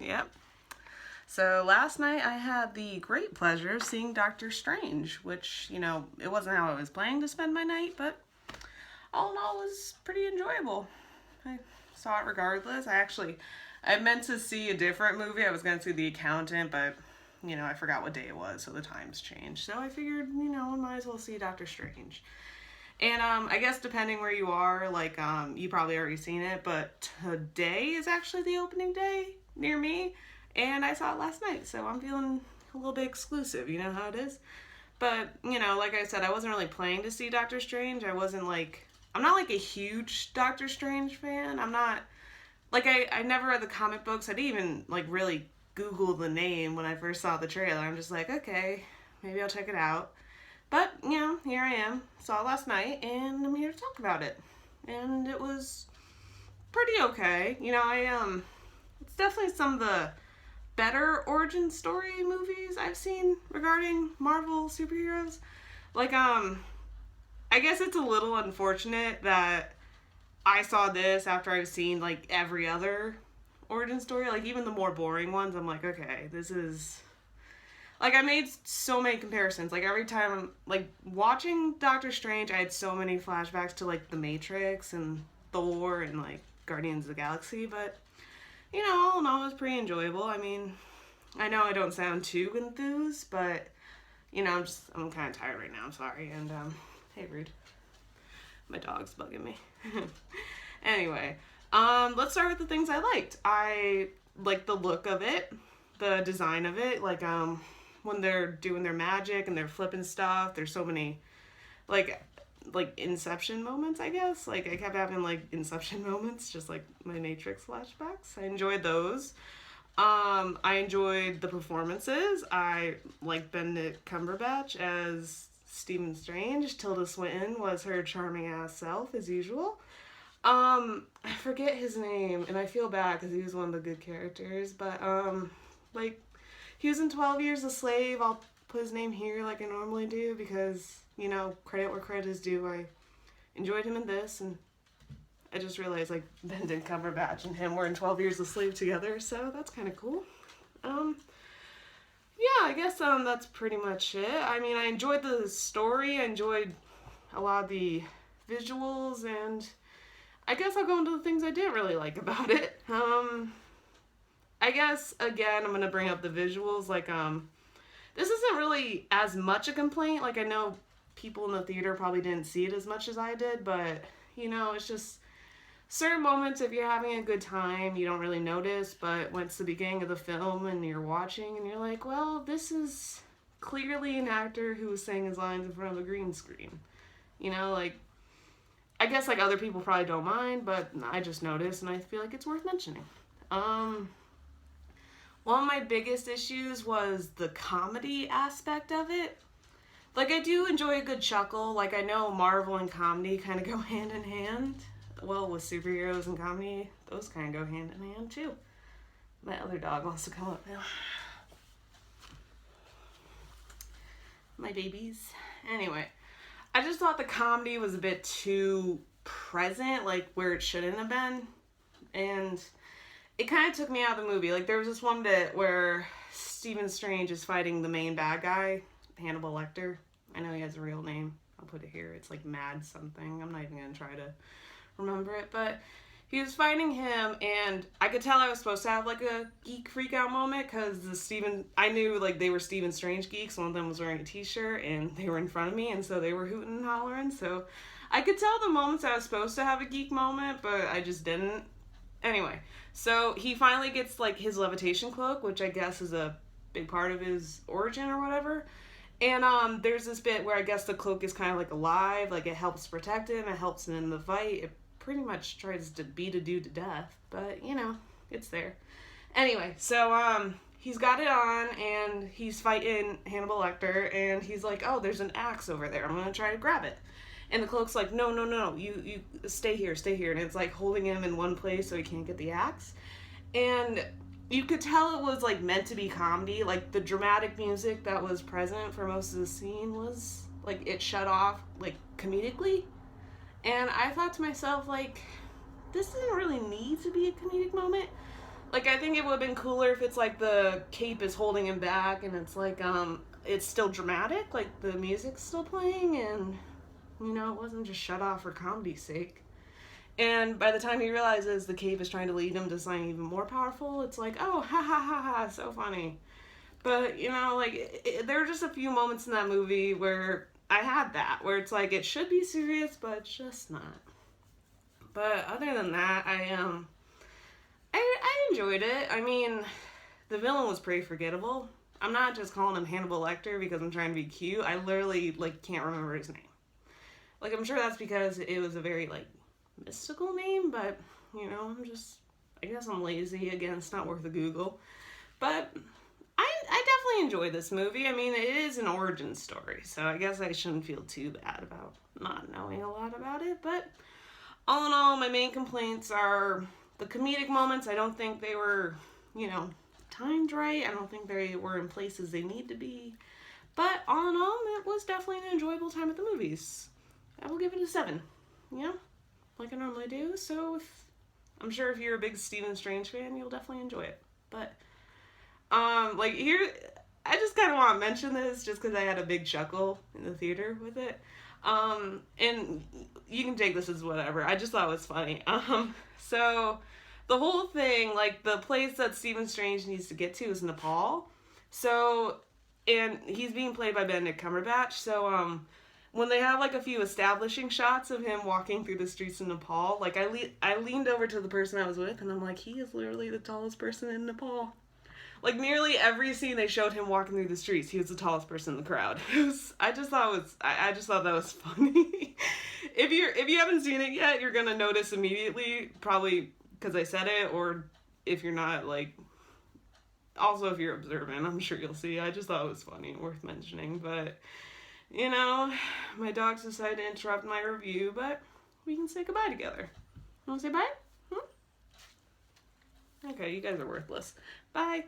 Yep. So last night I had the great pleasure of seeing Doctor Strange, which, it wasn't how I was planning to spend my night, but all in all, it was pretty enjoyable. I saw it regardless. I meant to see a different movie. I was going to see The Accountant, but, I forgot what day it was, so the times changed. So I figured, I might as well see Doctor Strange. And I guess depending where you are, you probably already seen it, but today is actually the opening day near me. And I saw it last night, so I'm feeling a little bit exclusive, you know how it is? But, like I said, I wasn't really planning to see Doctor Strange. I'm not a huge Doctor Strange fan. I'm not, I never read the comic books. I didn't even, really Google the name when I first saw the trailer. I'm just like, okay, maybe I'll check it out. But, here I am. Saw it last night, and I'm here to talk about it. And it was pretty okay. It's definitely some of the better origin story movies I've seen regarding Marvel superheroes. I guess it's a little unfortunate that I saw this after I've seen, every other origin story. Even the more boring ones, I'm like, okay, this is... I made so many comparisons. Every time, watching Doctor Strange, I had so many flashbacks to, The Matrix and Thor and, Guardians of the Galaxy, but... all in all, it was pretty enjoyable. I mean, I know I don't sound too enthused, but, I'm kind of tired right now. I'm sorry. And, hey, rude. My dog's bugging me. Anyway, let's start with the things I liked. I liked the look of it, the design of it, when they're doing their magic and they're flipping stuff. There's so many, Inception moments, I guess. I kept having, Inception moments, just like my Matrix flashbacks. I enjoyed those. I enjoyed the performances. I liked Benedict Cumberbatch as Stephen Strange. Tilda Swinton was her charming ass self, as usual. I forget his name, and I feel bad because he was one of the good characters, but, he was in 12 Years a Slave. I'll put his name here like I normally do because, credit where credit is due. I enjoyed him in this, and I just realized, Benedict Cumberbatch and him were in 12 Years a Slave together, so that's kind of cool. Yeah, I guess, that's pretty much it. I mean, I enjoyed the story. I enjoyed a lot of the visuals, and I guess I'll go into the things I didn't really like about it. I guess, again, I'm going to bring up the visuals. This isn't really as much a complaint. I know people in the theater probably didn't see it as much as I did, but, it's just certain moments, if you're having a good time, you don't really notice, but when it's the beginning of the film and you're watching and you're like, well, this is clearly an actor who was saying his lines in front of a green screen. I guess, other people probably don't mind, but I just noticed, and I feel like it's worth mentioning. One of my biggest issues was the comedy aspect of it. I do enjoy a good chuckle. I know Marvel and comedy kind of go hand in hand. Well, with superheroes and comedy, those kind of go hand in hand, too. My other dog wants to come up now. My babies. Anyway, I just thought the comedy was a bit too present, where it shouldn't have been. And it kind of took me out of the movie. There was this one bit where Stephen Strange is fighting the main bad guy, Hannibal Lecter. I know he has a real name. I'll put it here. It's Mad something. I'm not even going to try to remember it. But he was fighting him, and I could tell I was supposed to have, a geek freak-out moment, because I knew, they were Stephen Strange geeks. One of them was wearing a t-shirt, and they were in front of me, and so they were hooting and hollering. So I could tell the moments I was supposed to have a geek moment, but I just didn't. Anyway, so he finally gets, his levitation cloak, which I guess is a big part of his origin or whatever. And there's this bit where I guess the cloak is kind of, alive. It helps protect him. It helps him in the fight. It pretty much tries to beat a dude to death. But, it's there. Anyway, so he's got it on, and he's fighting Hannibal Lecter, and he's like, oh, there's an axe over there. I'm going to try to grab it. And the cloak's like, no, you stay here. And it's holding him in one place so he can't get the axe. And you could tell it was meant to be comedy. The dramatic music that was present for most of the scene was it shut off comedically. And I thought to myself, this doesn't really need to be a comedic moment. Like, I think it would have been cooler if it's like the cape is holding him back and it's like, it's still dramatic, like the music's still playing and, you know, it wasn't just shut off for comedy's sake. And by the time he realizes the cape is trying to lead him to something even more powerful, it's like, oh, ha ha ha ha, so funny. But, you know, like, there were just a few moments in that movie where I had that, where it's like, it should be serious, but it's just not. But other than that, I enjoyed it. I mean, the villain was pretty forgettable. I'm not just calling him Hannibal Lecter because I'm trying to be cute. I literally, like, can't remember his name. Like, I'm sure that's because it was a very, like, mystical name, but, you know, I guess I'm lazy. Again, it's not worth a Google. But I definitely enjoyed this movie. I mean, it is an origin story, so I guess I shouldn't feel too bad about not knowing a lot about it. But all in all, my main complaints are the comedic moments. I don't think they were, you know, timed right. I don't think they were in places they need to be. But all in all, it was definitely an enjoyable time at the movies. I will give it a 7. Yeah, like I normally do. So I'm sure if you're a big Stephen Strange fan, you'll definitely enjoy it. But like here, I just kind of want to mention this just because I had a big chuckle in the theater with it. And you can take this as whatever. I just thought it was funny. So the whole thing, like the place that Stephen Strange needs to get to is Nepal. So, and he's being played by Benedict Cumberbatch. So, when they have like a few establishing shots of him walking through the streets of Nepal, like I leaned over to the person I was with and I'm like, he is literally the tallest person in Nepal. Like nearly every scene they showed him walking through the streets, he was the tallest person in the crowd. I just thought that was funny. If you haven't seen it yet, you're gonna notice immediately, probably because I said it, or if you're not, like, also if you're observant, I'm sure you'll see. I just thought it was funny, worth mentioning. But you know, my dogs decided to interrupt my review, but we can say goodbye together. Want to say bye? Okay, you guys are worthless. Bye.